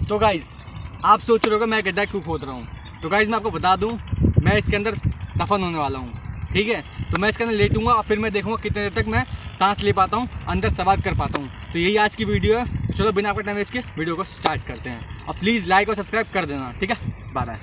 तो गाइस आप सोच रहे हो मैं गड्ढा क्यों खोद रहा हूँ। तो गाइस मैं आपको बता दूँ, मैं इसके अंदर दफन होने वाला हूँ। ठीक है, तो मैं इसके अंदर लेटूंगा और फिर मैं देखूंगा कितने देर तक मैं सांस ले पाता हूँ, अंदर सर्वाइव कर पाता हूँ। तो यही आज की वीडियो है। तो चलो बिना आपका टाइम वेस्ट के वीडियो को स्टार्ट करते हैं। और प्लीज़ लाइक और सब्सक्राइब कर देना। ठीक है, बाय बाय।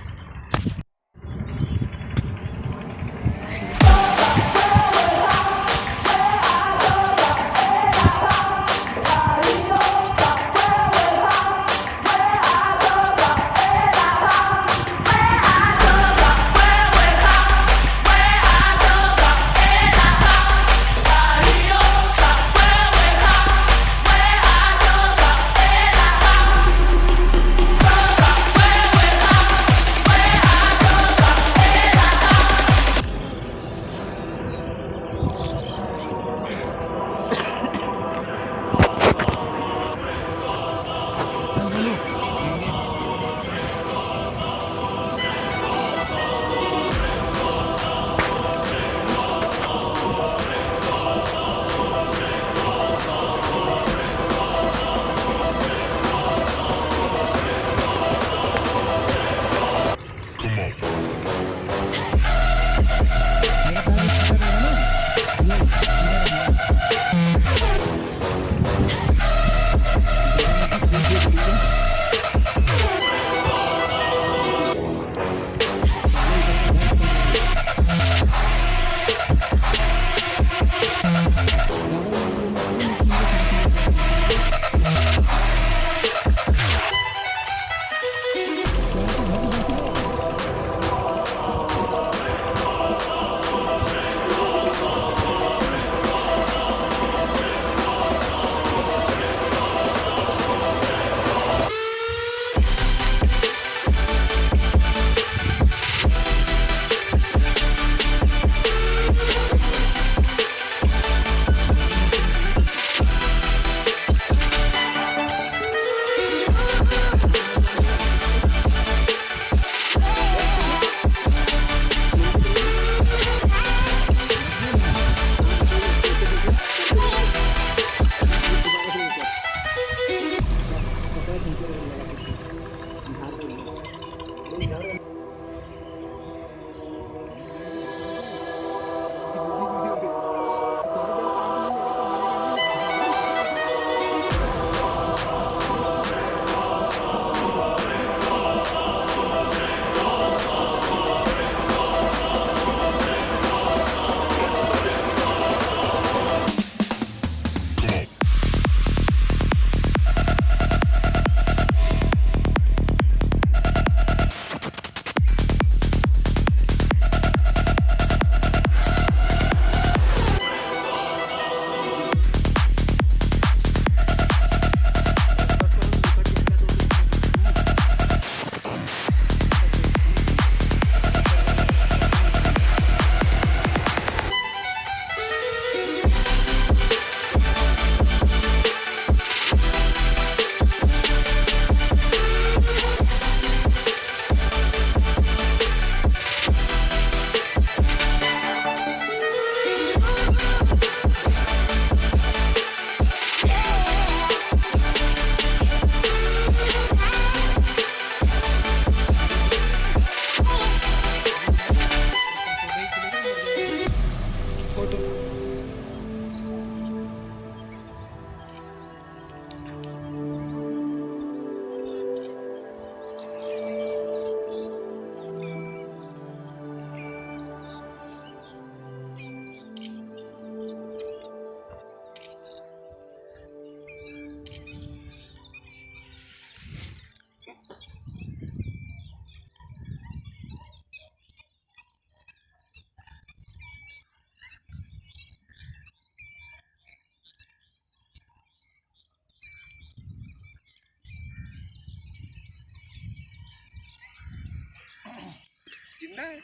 जिंदा है।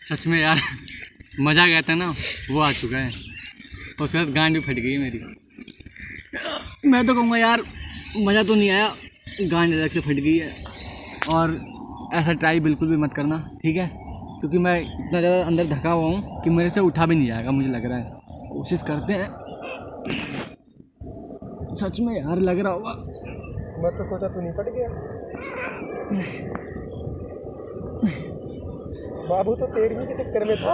सच में यार मज़ा गया था ना, वो आ चुका है। और उसके बाद गांड भी फट गई है मेरी। मैं तो कहूँगा यार मज़ा तो नहीं आया, गांड अलग से फट गई है। और ऐसा ट्राई बिल्कुल भी मत करना, ठीक है। क्योंकि मैं इतना ज़्यादा अंदर ढका हुआ हूँ कि मेरे से उठा भी नहीं जाएगा, मुझे लग रहा है। कोशिश करते हैं। सच में यार लग रहा होगा। मैं तो सोचा तू नहीं फट गया। बाबू तो 13वीं के चक्कर में था।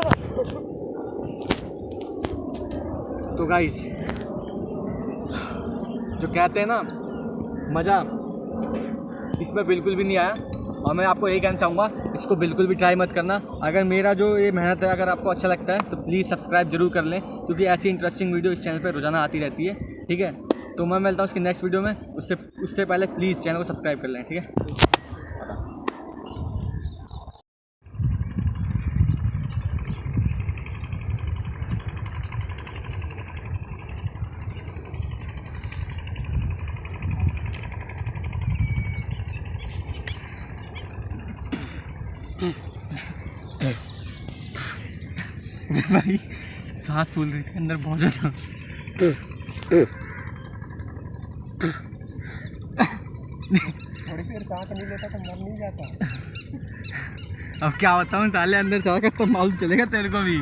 तो गाइस, जो कहते हैं ना, मज़ा इसमें बिल्कुल भी नहीं आया। और मैं आपको यही कहना चाहूँगा, इसको बिल्कुल भी ट्राई मत करना। अगर मेरा जो ये मेहनत है अगर आपको अच्छा लगता है तो प्लीज़ सब्सक्राइब जरूर कर लें, क्योंकि ऐसी इंटरेस्टिंग वीडियो इस चैनल पे रोज़ाना आती रहती है। ठीक है, तो मैं मिलता हूँ उसकी नेक्स्ट वीडियो में। उससे पहले प्लीज़ चैनल को सब्सक्राइब कर लें। ठीक है। भाई सांस फूल रही थी अंदर बहुत ज़्यादा। थोड़ी देर सांस नहीं लेता तो मर नहीं जाता। अब क्या बताऊँ, साले अंदर जाकर तो मालूम चलेगा तेरे को भी।